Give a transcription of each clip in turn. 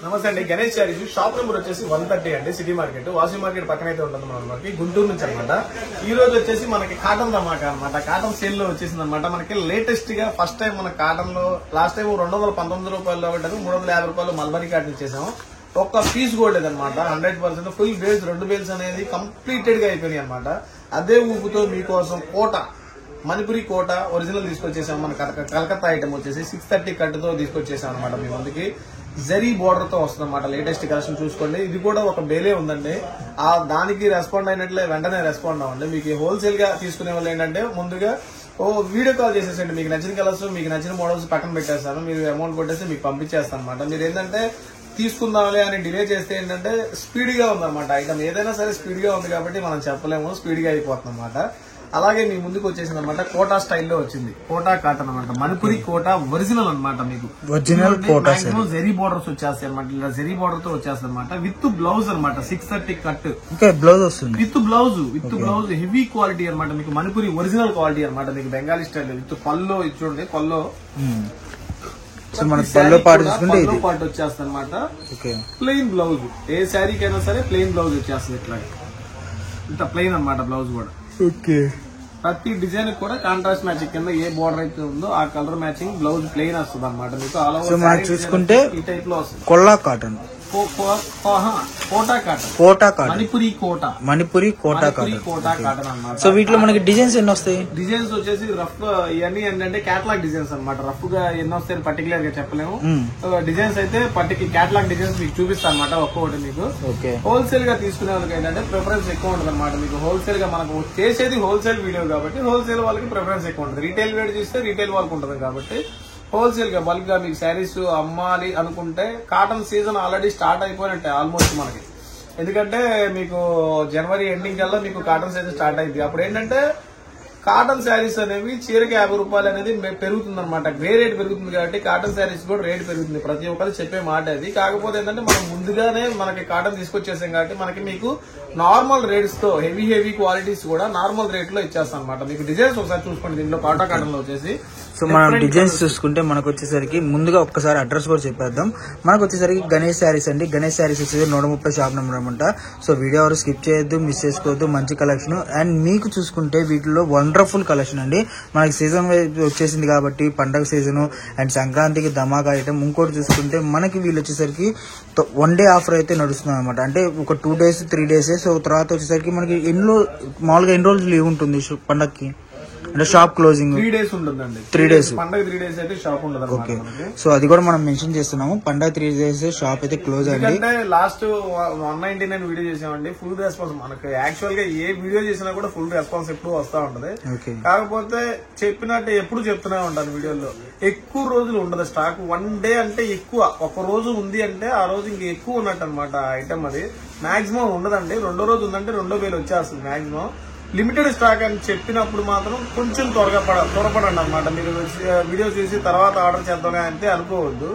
నమస్తే అండి. Ganesh saris shop number వచ్చేసి 130 అండి. సిటీ మార్కెట్ వాషింగ్ మార్కెట్ పక్కన అయితే ఉంటుంది మనకి, గుంటూరు నుంచి అనమాట. ఈ రోజు వచ్చేసి మనకి కాటన్ ధమాకా అనమాట. కాటన్ సేల్ లో వచ్చేసింది అనమాట. మనకి లేటెస్ట్ గా ఫస్ట్ టైం మన కాటన్ లో లాస్ట్ టైం 219 రూపాయలు పెట్టారు, 350 రూపాయలు మల్బరీ కాటన్ ఇచ్చేసాము. ఒక్క పీస్ కూడా లేదనమాట. 100% ఫుల్ బేల్స్, 2 బేల్స్ అనేది కంప్లీటెడ్ గా అయిపోయినాయి అనమాట. అదే ఊపుతో మీకోసం కోట మణిపురి కోట ఒరిజినల్ తీసుకొచ్చేసాం. మన కలకత్తా ఐటమ్ వచ్చేసి 630 కట్టుతో తీసుకొచ్చేసాం అనమాట. మీ ముందుకి జరీ బోర్డర్ తో వస్తుంది అనమాట. లేటెస్ట్ కలెక్షన్ చూసుకోండి. ఇది కూడా ఒక బేలే ఉందండి. ఆ దానికి రెస్పాండ్ అయినట్లే వెంటనే రెస్పాండ్ అవ్వండి. మీకు హోల్సేల్ గా తీసుకునే వాళ్ళు ఏంటంటే ముందుగా వీడియో కాల్ చేసేసండి. మీకు నచ్చిన కలర్స్, మీకు నచ్చిన మోడల్స్ పక్కన పెట్టేస్తాను. మీరు అమౌంట్ కొట్టేసి మీకు పంపించేస్తాను అనమాట. మీరు ఏంటంటే తీసుకుందాంలే అని డిలే చేస్తే ఏంటంటే స్పీడ్ గా ఉందన్నమాట. ఐటమ్ ఏదైనా సరే స్పీడ్ గా ఉంది కాబట్టి మనం చెప్పలేము, స్పీడ్ గా అయిపోతుంది అనమాట. అలాగే మీ ముందుకు వచ్చేసింది అనమాట. కోటా స్టైల్లో వచ్చింది. కోటా కాటన్ అనమాట. మణిపురి కోటా ఒరిజినల్ అనమాట. మీకు ఒరిజినల్ కోటా జెరీ బోర్డర్స్ వచ్చేస్తాయి అనమాట. ఇలా జెరీ బోర్డర్ తో వచ్చేస్తుంది అనమాట. విత్ బ్లౌజ్ అనమాట. 630 కట్ బ్లౌజ్ వస్తుంది. విత్ బ్లౌజ్ హెవీ క్వాలిటీ అనమాట. మీకు మణిపురి ఒరిజినల్ క్వాలిటీ అనమాట. మీకు బెంగాలీ స్టైల్ విత్ పల్లో చూడండి. పల్లో పాటు వచ్చేస్తుంది అనమాట. ప్లెయిన్ బ్లౌజ్ ఏ శారీకైనా సరే ప్లెయిన్ బ్లౌజ్ వచ్చేస్తుంది. ఇట్లా ఇంత ప్లెయిన్ అనమాట బ్లౌజ్ కూడా. ప్రతి డిజైన్ కూడా కాంట్రాస్ట్ మ్యాచింగ్ కింద ఏ బోర్డర్ అయితే ఉందో ఆ కలర్ మ్యాచింగ్ బ్లౌజ్ ప్లెయిన్ వస్తుంది అనమాట. మీకు ఆల్ ఓవర్ చూసుకుంటే ఈ టైప్ లో వస్తుంది. కొల్లా cotton, Kota cotton, Manipuri Kota cotton అన్నమాట. సో వీటిలో మనకి డిజైన్స్ ఎన్ని వస్తాయి? డిజైన్స్ వచ్చేసి రఫ్ ఇవన్నీ ఏంటంటే కేటలాగ్ డిజైన్స్ అనమాట. రఫ్ గా ఎన్ని వస్తాయని పర్టికులర్ గా చెప్పలేము. డిజైన్స్ అయితే కేటలాగ్ డిజైన్స్ మీకు చూపిస్తాను అనమాట. ఒక్కొక్కటి మీకు హోల్సేల్ గా తీసుకునే వాళ్ళకి ఏంటంటే ప్రిఫరెన్స్ ఎక్కువ ఉంటుంది అనమాట. మీకు హోల్సేల్ గా మనకు చేసేది హోల్సేల్ వీడియో కాబట్టి హోల్సేల్ వాళ్ళకి ప్రిఫరెన్స్ ఎక్కువ ఉంటుంది. రీటైల్ వేడి చూస్తే రీటైల్ వాళ్ళకి ఉంటుంది కాబట్టి హోల్సేల్ గా బల్క్ గా మీకు శారీస్ అమ్మాలి అనుకుంటే కాటన్ సీజన్ ఆల్రెడీ స్టార్ట్ అయిపోయినట్టే ఆల్మోస్ట్ మనకి. ఎందుకంటే మీకు జనవరి ఎండింగ్ కల్లా మీకు కాటన్ సీజన్ స్టార్ట్ అయింది. అప్పుడు ఏంటంటే కాటన్ శారీస్ అనేవి చీరకి 50 రూపాయలు అనేది పెరుగుతుంది అనమాట. గ్రే రేట్ పెరుగుతుంది కాబట్టి కాటన్ శారీస్ కూడా రేట్ పెరుగుతుంది. ప్రతి ఒక్కరు చెప్పే మాట అది. కాకపోతే ఏంటంటే మనం ముందుగానే మనకి కాటన్ తీసుకొచ్చేసాం కాబట్టి మనకి మీకు నార్మల్ రేట్స్ తో హెవీ క్వాలిటీస్ కూడా నార్మల్ రేట్ లో ఇచ్చేస్తాం అనమాట. మీకు డిజైన్స్ ఒకసారి చూసుకోండి. దీంట్లో కోటా కాటన్ లో వచ్చేసి సో మనం డిజైన్స్ చూసుకుంటే మనకు వచ్చేసరికి ముందుగా ఒక్కసారి అడ్రస్ కూడా చెప్పేద్దాం. మనకు వచ్చేసరికి గణేష్ శారీస్ అండి. గణేష్ శారీస్ వచ్చేసి 130 షాప్ నెంబర్ అనమాట. సో వీడియో ఎవరు స్కిప్ చేయొద్దు, మిస్ చేసుకోవద్దు. మంచి కలెక్షన్. అండ్ మీకు చూసుకుంటే వీటిలో వండర్ఫుల్ కలెక్షన్ అండి. మనకి సీజన్ వచ్చేసింది కాబట్టి పండగ సీజన్ అండ్ సంక్రాంతికి ధమాకా ఐటమ్. ఇంకోటి చూసుకుంటే మనకి వీళ్ళు వచ్చేసరికి 1 డే ఆఫర్ అయితే నడుస్తుంది అనమాట. అంటే ఒక 2 days 3 days. సో తర్వాత వచ్చేసరికి మనకి మామూలుగా ఎన్ని రోజులు లీవ్ ఉంటుంది పండగకి? అంటే షాప్ క్లోజింగ్ 3 days ఉంటుందండి. 3 days పండగ 3 days అయితే షాప్ ఉండదు. ఓకే, సో అది కూడా మనం మెన్షన్ చేస్తున్నాము. పండగ 3 days షాప్ అయితే క్లోజ్ అయింది. అంటే లాస్ట్ 199 వీడియో చేసామండి. ఫుల్ రెస్పాన్స్ మనకి. యాక్చువల్ గా ఏ వీడియో చేసినా కూడా ఫుల్ రెస్పాన్స్ ఎప్పుడు వస్తా ఉంటది. కాకపోతే చెప్పినట్టు ఎప్పుడు చెప్తూనే ఉంటాను వీడియోలో. ఎక్కువ రోజులు ఉండదు స్టాక్. 1 day అంటే ఎక్కువ. ఒక రోజు ఉంది అంటే ఆ రోజు ఇంక ఎక్కువ ఉన్నట్టు అనమాట ఐటమ్. అది మాక్సిమం ఉండదండి. 2వ రోజు ఉందంటే 2వ వేలు వచ్చేస్తుంది మాక్సిమం. లిమిటెడ్ స్టాక్ అని చెప్పినప్పుడు మాత్రం కొంచెం త్వరపడండి అనమాట. మీరు వీడియో చూసి తర్వాత ఆర్డర్ చేద్దాం అంటే అనుకోవద్దు.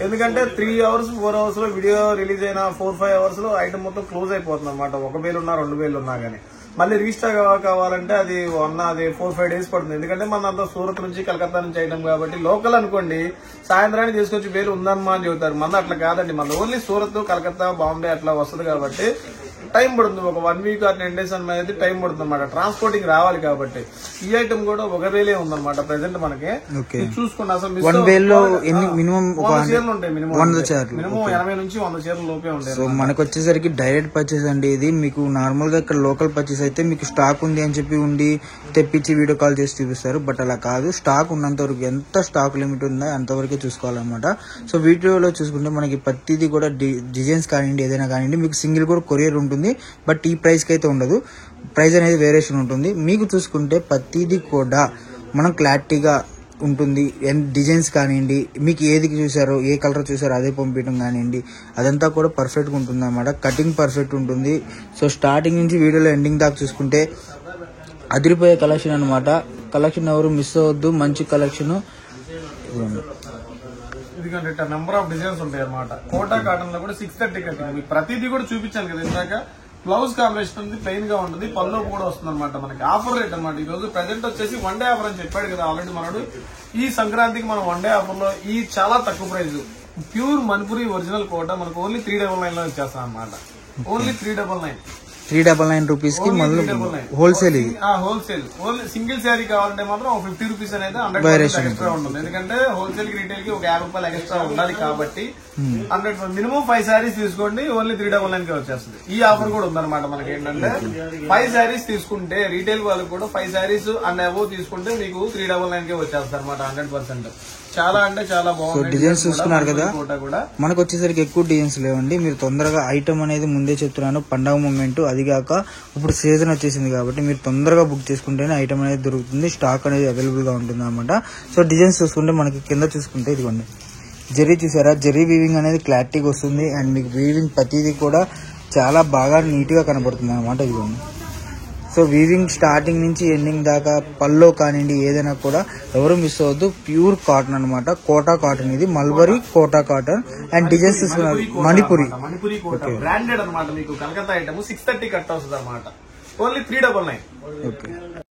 ఎందుకంటే 3 hours 4 hours లో వీడియో రిలీజ్ అయిన 4-5 hours లో ఐటమ్ మొత్తం క్లోజ్ అయిపోతుంది అనమాట. 1 వేలు ఉన్నా 2 వేలు ఉన్నా గానీ మళ్ళీ రీస్టాక్ కావాలంటే అది 4-5 days పడుతుంది. ఎందుకంటే మన అంతా సూరత్ నుంచి కలకత్తా నుంచి ఐటమ్ కాబట్టి లోకల్ అనుకోండి సాయంత్రానికి తీసుకొచ్చి వేలు ఉందమ్మా అని చెబుతారు. మన అట్లా కాదండి. మన ఓన్లీ సూరత్, కలకత్తా, బాంబే అట్లా వస్తుంది కాబట్టి టైం పడుతుంది. ఒక 1 week or 10 days అనేది టైం పడుతుంది అనమాట. ట్రాన్స్పోర్టింగ్ రావాలి కాబట్టి. ఈ ఐటమ్ కూడా 1 వేలే ఉందన్నమాట ప్రెసెంట్ మనకి. చూసుకోండి అసలు మినిమం 100 చీరలు ఉంటాయి. మినిమం 80 నుంచి 100 చీరల లోపే ఉంటాయి. సో మనకు వచ్చేసరికి డైరెక్ట్ పర్చేస్ అండి ఇది. మీకు నార్మల్ గా ఇక్కడ లోకల్ పర్చేస్ అయితే మీకు స్టాక్ ఉంది అని చెప్పి ఉండి తెప్పించి వీడియో కాల్ చేసి చూపిస్తారు. బట్ అలా కాదు. స్టాక్ ఉన్నంత వరకు ఎంత స్టాక్ లిమిట్ ఉందో అంతవరకే చూసుకోవాలన్నమాట. సో వీడియోలో చూసుకుంటే మనకి ప్రతిదీ కూడా డిజైన్స్ కానివ్వండి ఏదైనా కానివ్వండి మీకు సింగిల్ కూడా కొరియర్ ఉంటుంది. బట్ ఈ ప్రైస్ కి అయితే ఉండదు. ప్రైస్ అనేది వేరియేషన్ ఉంటుంది. మీకు చూసుకుంటే ప్రతిదీ కూడా మనం క్లారిటీగా ఉంటుంది. డిజైన్స్ కానివ్వండి మీకు ఏది చూసారో ఏ కలర్ చూసారో అదే పంపించడం కానివ్వండి అదంతా కూడా పర్ఫెక్ట్ గా ఉంటుంది అనమాట. కటింగ్ పర్ఫెక్ట్ ఉంటుంది. సో స్టార్టింగ్ నుంచి వీడియోలో ఎండింగ్ దాకా చూసుకుంటే అదిరిపోయే కలెక్షన్ అనమాట. కలెక్షన్ ఎవరు మిస్ అవ్వద్దు. మంచి కలెక్షన్. ఎందుకంటే నెంబర్ ఆఫ్ డిజైన్స్ ఉంటాయి అనమాట. కోటా కాటన్ లో కూడా 630 కట్టింగ్. మీకు ప్రతిదీ కూడా చూపించాను కదా ఇందాక. బ్లౌజ్ కాంబినేషన్ ఉంది, ప్లెయిన్ గా ఉంటుంది, పల్లో కూడా వస్తుంది అనమాట. మనకి ఆఫర్ రేట్ అనమాట. ఈ రోజు ప్రెసెంట్ వచ్చేసి 1 day ఆఫర్ అని చెప్పాడు కదా ఆల్రెడీ మనడు. ఈ సంక్రాంతికి మనం 1 day ఆఫర్ లో ఈ చాలా తక్కువ ప్రైస్ ప్యూర్ మణిపురి ఒరిజినల్ కోట మనకు ఓన్లీ 399 లో ఇచ్చేస్తాం అన్నమాట. ఓన్లీ 399 రూపీస్ కి wholesale. Wholesale only single sari కావాలంటే మాత్రం 50 రూపీస్ అనేది 100 ఎక్స్ట్రా ఉంటుంది. ఎందుకంటే హోల్సేల్ కి రీటైల్ కి ఒక 50 రూపాయలు ఎక్స్ట్రా ఉండాలి కాబట్టి 100 మినిమం 5 శారీస్ తీసుకోండి ఓన్లీ 399 కి వచ్చేస్తుంది. ఈ ఆఫర్ కూడా ఉందన్నమాట. మనకి ఏంటంటే 5 శారీస్ తీసుకుంటే రీటైల్ వాళ్ళకి కూడా 5 శారీస్ అండ్ అబోవ్ తీసుకుంటే మీకు 399 కి వచ్చేస్తుంది అనమాట 100%. చాలా అంటే చాలా బాగుంది. డిజైన్స్ చూస్తున్నారు కదా, మనకు వచ్చేసరికి ఎక్కువ డిజైన్స్ లేవండి. మీరు తొందరగా ఐటమ్ అనేది ముందే చెప్తున్నాను, పండగ మూమెంట్, అది కాక ఇప్పుడు సీజన్ వచ్చేసింది కాబట్టి మీరు తొందరగా బుక్ చేసుకుంటేనే ఐటమ్ అనేది దొరుకుతుంది, స్టాక్ అనేది అవైలబుల్ గా ఉంటుంది అనమాట. సో డిజైన్స్ చూసుకుంటే మనకి కింద చూసుకుంటే ఇదిగోండి జరీ చూసారా, జరీ వీవింగ్ అనేది క్లారిటీగా వస్తుంది అండ్ మీకు వీవింగ్ ప్రతిదీ కూడా చాలా బాగా నీట్ గా కనబడుతుంది అనమాట. ఇదిగోండి సో వీవింగ్ స్టార్టింగ్ నుంచి ఎండింగ్ దాకా పల్లో కానివ్వండి ఏదైనా కూడా ఎవరు మిస్ అవ్వద్దు. ప్యూర్ కాటన్ అనమాట, కోటా కాటన్, ఇది mulberry Kota cotton and designs Manipuri branded అనమాట. మీకు కలకత్తా ఐటమ్ 630 కట్ అవుతుంది అనమాట. ఓన్లీ 399.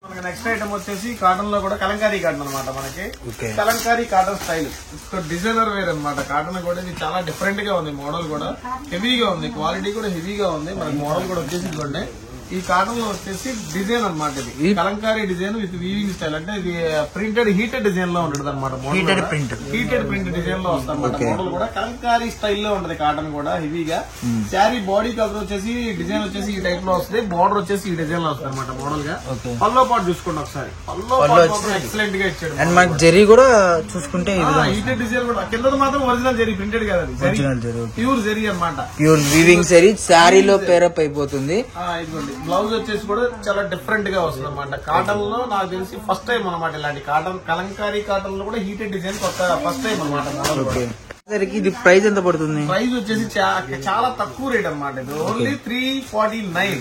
మనకి నెక్స్ట్ ఐటమ్ వచ్చేసి కాటన్ లో కూడా కలంకారీ కాటన్ అనమాట. మనకి Kalamkari cotton style designer wear అనమాట. కాటన్ కూడా ఇది చాలా డిఫరెంట్ గా ఉంది. మోడల్ కూడా హెవీగా ఉంది, క్వాలిటీ కూడా హెవీగా ఉంది. మనకి మోడల్ కూడా వచ్చేసి ఇదిగోండి ఈ కాటన్ లో వచ్చేసి డిజైన్ అనమాట. ఇది Kalamkari design with weaving style. అంటే ఇది ప్రింటెడ్ హీటెడ్ డిజైన్ లో ఉంటుంది అనమాట. హీటెడ్ ప్రింట్ డిజైన్ లో వస్తుంది అనమాట. మోడల్ కూడా కలంకారీ స్టైల్ లో ఉంటది. కాటన్ కూడా హెవీగా. శారీ బాడీ కలర్ వచ్చేసి డిజైన్ వచ్చేసి ఈ టైప్ లో వస్తుంది. బార్డర్ వచ్చేసి ఈ డిజైన్ లో వస్తుంది అనమాట. మోడల్ గా పల్లో పాటు చూసుకోండి ఒకసారి. పల్లో ఎక్సలెంట్ గా ఇచ్చాడు. అండ్ మనకి జరీ కూడా చూసుకుంటే హీటెడ్ డిజైన్ కూడా కింద మాత్రం ఒరిజినల్ జరీ, ప్రింటెడ్ కదా, ప్యూర్ జరీ అనమాట. ప్యూర్ వీవింగ్ జరీ శారీలో పేరప్ అయిపోతుంది. ఇదిగోండి బ్లౌజ్ వచ్చేసి కూడా చాలా డిఫరెంట్ గా వస్తుంది అనమాట. కాటన్ లో నాకు తెలిసి ఫస్ట్ టైం అనమాట ఇలాంటి కాటన్ కలంకారీ కాటన్ లో కూడా హీటెడ్ డిజైన్ కొత్త ఫస్ట్ టైం అనమాట. ఇది ప్రైస్ ఎంత పడుతుంది? ప్రైస్ వచ్చేసి చాలా తక్కువ రేట్ అనమాట. ఇది ఓన్లీ 349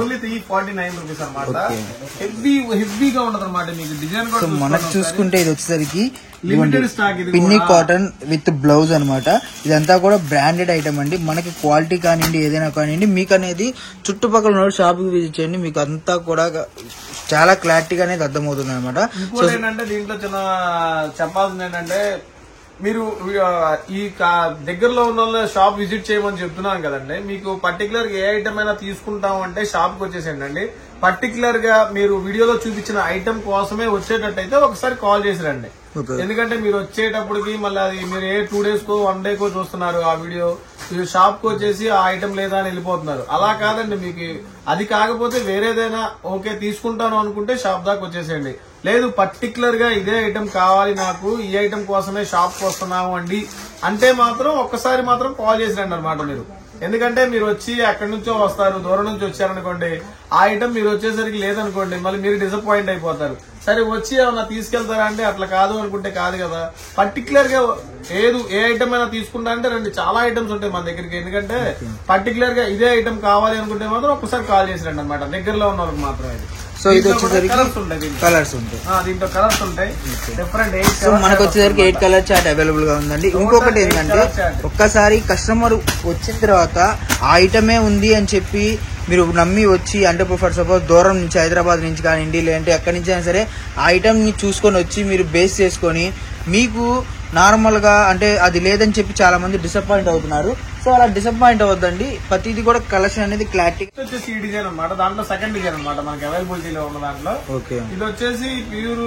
ఓన్లీ 349 రూపీస్ అనమాట. హెవీగా ఉండదు అనమాట. మీకు డిజైన్ కూడా మనకు చూసుకుంటే ఇది వచ్చేసరికి లిమిటెడ్ స్టాక్. ఇది పిన్ని కాటన్ విత్ బ్లౌజ్ అనమాట. ఇదంతా కూడా బ్రాండెడ్ ఐటమ్ అండి. మనకి క్వాలిటీ కానివ్వండి ఏదైనా కానివ్వండి మీకు అనేది చుట్టుపక్కల ఉన్న షాప్ కి విజిట్ చేయండి, మీకు అంతా కూడా చాలా క్లారిటీగా అనేది అర్థమవుతుంది అనమాట. ఇంకోటి ఏంటంటే దీంట్లో చిన్న చెప్పాల్సింది ఏంటంటే మీరు ఈ దగ్గరలో ఉన్న వాళ్ళ షాప్ విజిట్ చేయమని చెప్తున్నాను కదండి. మీకు పర్టికులర్ ఏ ఐటమ్ అయినా తీసుకుంటాం అంటే షాప్ కి వచ్చేసేయండి. పర్టికులర్ గా మీరు వీడియోలో చూపించిన ఐటమ్ కోసమే వచ్చేటట్టయితే ఒకసారి కాల్ చేసి రండి. ఎందుకంటే మీరు వచ్చేటప్పటికి మళ్ళీ అది మీరు 2 days కో 1 day కో చూస్తున్నారు ఆ వీడియో, మీరు షాప్ కు వచ్చేసి ఆ ఐటమ్ లేదా అని వెళ్ళిపోతున్నారు. అలా కాదండి. మీకు అది కాకపోతే వేరేదైనా ఓకే తీసుకుంటాను అనుకుంటే షాప్ దాకా వచ్చేసేయండి. లేదు పర్టికులర్ గా ఇదే ఐటమ్ కావాలి నాకు, ఈ ఐటమ్ కోసమే షాప్ కు వస్తున్నాము అండి అంటే మాత్రం ఒక్కసారి మాత్రం కాల్ చేసి రండి అనమాట మీరు. ఎందుకంటే మీరు వచ్చి ఎక్కడి నుంచో వస్తారు, దూరం నుంచి వచ్చారనుకోండి, ఆ ఐటమ్ మీరు వచ్చేసరికి లేదనుకోండి మళ్ళీ మీరు డిసప్పాయింట్ అయిపోతారు. సరే వచ్చి ఏమన్నా తీసుకెళ్తారా అంటే అట్లా కాదు అనుకుంటే కాదు కదా. పర్టికులర్ గా ఏ ఐటమ్ అయినా తీసుకుంటా అంటే రండి, చాలా ఐటమ్స్ ఉంటాయి మన దగ్గరికి. ఎందుకంటే పర్టికులర్ గా ఇదే ఐటమ్ కావాలి అనుకుంటే మాత్రం ఒక్కసారి కాల్ చేసి రండి అనమాట, దగ్గరలో ఉన్న వాళ్ళకి మాత్రమే. సో ఇది వచ్చేసరికి కలర్స్ ఉంటాయి, దీంట్లో కలర్స్ ఉంటాయి డిఫరెంట్. సో మనకు వచ్చేసరికి 8 కలర్ చార్ట్ అవైలబుల్ గా ఉందండి. ఇంకొకటి ఏంటంటే ఒక్కసారి కస్టమర్ వచ్చిన తర్వాత ఆ ఐటమే ఉంది అని చెప్పి మీరు నమ్మి వచ్చి అంటే ఫర్ సపోజ్ దూరం నుంచి హైదరాబాద్ నుంచి కానివ్వండి లేదంటే ఎక్కడి నుంచి అయినా సరే ఆ ఐటమ్ ని చూసుకొని వచ్చి మీరు బేస్ చేసుకొని మీకు నార్మల్ గా అంటే అది లేదని చెప్పి చాలా మంది డిసప్పాయింట్ అవుతున్నారు. సో అలా డిసప్పాయింట్ అవ్వద్దండి, ప్రతిది కూడా కలెక్షన్ అనేది క్లారిటీ వచ్చేసి ఈ డిజైన్ అనమాట. దాంట్లో సెకండ్ డిజైన్ అనమాట మనకి అవైలబిలిటీలో ఉన్న దాంట్లో. ఇది వచ్చేసి ప్యూర్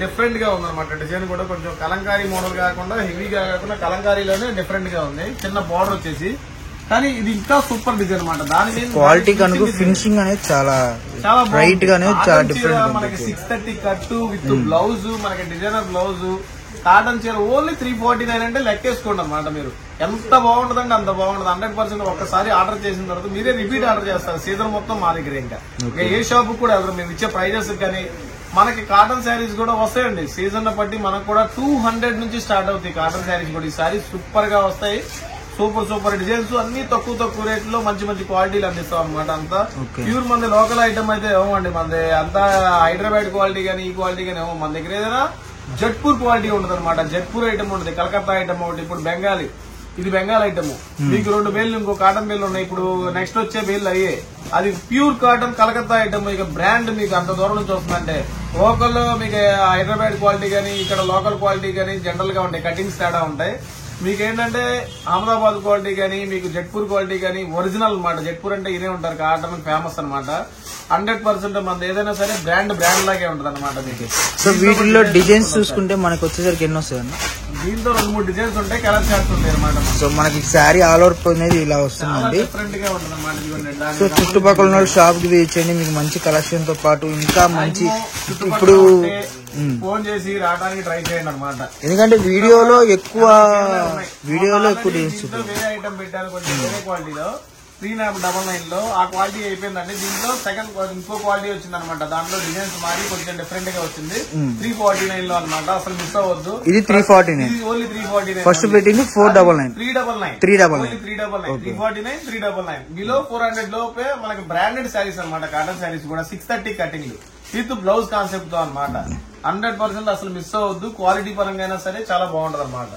డిఫరెంట్ గా ఉందన్నమాట. డిజైన్ కూడా కొంచెం కలంకారీ మోడల్ కాకుండా హెవీగా కాకుండా కలంకారీలోనే డిఫరెంట్ గా ఉంది. చిన్న బార్డర్ వచ్చేసి, కానీ ఇది ఇంకా సూపర్ డిజైన్ అనమాట. దాని క్వాలిటీ కనుక ఫినిషింగ్ అనేది చాలా బ్రైట్ గానే చాలా డిఫరెంట్. మనకి 630 కట్ విత్ బ్లౌజ్, మనకి డిజైనర్ బ్లౌజ్, కాటన్ చీర ఓన్లీ 349 అంటే లెక్కేసుకోండి అనమాట. మీరు ఎంత బాగుంటుందంటే అంత బాగుంటుంది. 100% ఒక్కసారి ఆర్డర్ చేసిన తర్వాత మీరే రిపీట్ ఆర్డర్ చేస్తారు. సీజన్ మొత్తం మా దగ్గర ఇంకా ఏ షాప్ కూడా ఎవరు మేము ఇచ్చే ప్రైజెస్ కానీ మనకి కాటన్ శారీస్ కూడా వస్తాయండి. సీజన్ బట్టి మనకు కూడా 200 నుంచి స్టార్ట్ అవుతాయి కాటన్ శారీస్ కూడా. ఈ శారీస్ సూపర్ గా వస్తాయి, సూపర్ డిజైన్స్, అన్ని తక్కువ రేట్లో మంచి మంచి క్వాలిటీలు అందిస్తాం అనమాట. అంతా ప్యూర్ మంది లోకల్ ఐటమ్ అయితే ఏమండి, మంది అంతా హైదరాబాద్ క్వాలిటీ కానీ ఈ క్వాలిటీ కానీ ఏమో. మన దగ్గర ఏదైనా జట్పూర్ క్వాలిటీ ఉంటుంది అనమాట. జట్పూర్ ఐటమ్ ఉంటుంది, కలకత్తా ఐటమ్ ఒకటి, ఇప్పుడు బెంగాలీ, ఇది బెంగాల్ ఐటమ్. మీకు 2 బేళ్లు ఇంకో కాటన్ బేళ్లు ఉన్నాయి. ఇప్పుడు నెక్స్ట్ వచ్చే బేళ్లు అయ్యే అది ప్యూర్ కాటన్ కలకత్తా ఐటమ్. ఇక బ్రాండ్ మీకు అంత దూరం నుంచి వస్తుందంటే లోకల్ మీకు హైదరాబాద్ క్వాలిటీ కానీ ఇక్కడ లోకల్ క్వాలిటీ కానీ జనరల్ గా ఉంటాయి, కటింగ్స్ తేడా ఉంటాయి. మీకు ఏంటంటే అహ్మదాబాద్ క్వాలిటీ కానీ మీకు జైపూర్ క్వాలిటీ కానీ ఒరిజినల్ అన్నమాట. జైపూర్ అంటే ఇదే ఉంటారు, కాటన్ ఫేమస్ అన్నమాట. 100% మనది ఏదైనా సరే బ్రాండ్ లాగే ఉంటది అనమాట మీకు. సో వీటిల్లో డిజైన్స్ చూసుకుంటే మనకి వచ్చేసరికి ఎన్ని వస్తాయన్న? దీంతో 2-3 డిజైన్స్ ఉంటాయి, కలర్ చార్ట్స్ ఉంటాయి అనమాట. సో మనకి శారీ ఆల్ ఓవర్ అనేది ఇలా వస్తుందండి. డిఫరెంట్ గా ఉంటుంది అనమాట. సో చుట్టుపక్కల ఉన్న షాప్ కి తెచ్చండి, మీకు మంచి కలెక్షన్ తో పాటు ఇంకా మంచి ఇప్పుడు ఫోన్ చేసి రావడానికి ట్రై చేయండి అనమాట. ఎందుకంటే వీడియోలో ఎక్కువ డిజైన్స్ వేరే ఐటమ్ పెట్టారు కొంచెం వేరే క్వాలిటీలో 3999 లో. ఆ క్వాలిటీ అయిపోయిందండి. దీంట్లో ఇంకో క్వాలిటీ వచ్చింది అనమాట. దాంట్లో డిజైన్స్ మారి కొంచెం డిఫరెంట్ గా వచ్చింది 349 లో అనమాట. అసలు మిస్ అవ్వద్దు. ఇది 349, ఓన్లీ 349. ఫస్ట్ పెట్టింది 499, 399 399 బిలో 400 లోపే మనకి బ్రాండెడ్ శారీస్ అనమాట. కాటన్ శారీస్ కూడా 630 కటింగ్ విత్ బ్లౌజ్ కాన్సెప్ట్ తో అనమాట. 100% అసలు మిస్ అవ్వద్దు. క్వాలిటీ పరంగా అయినా సరే చాలా బాగుంటది అనమాట.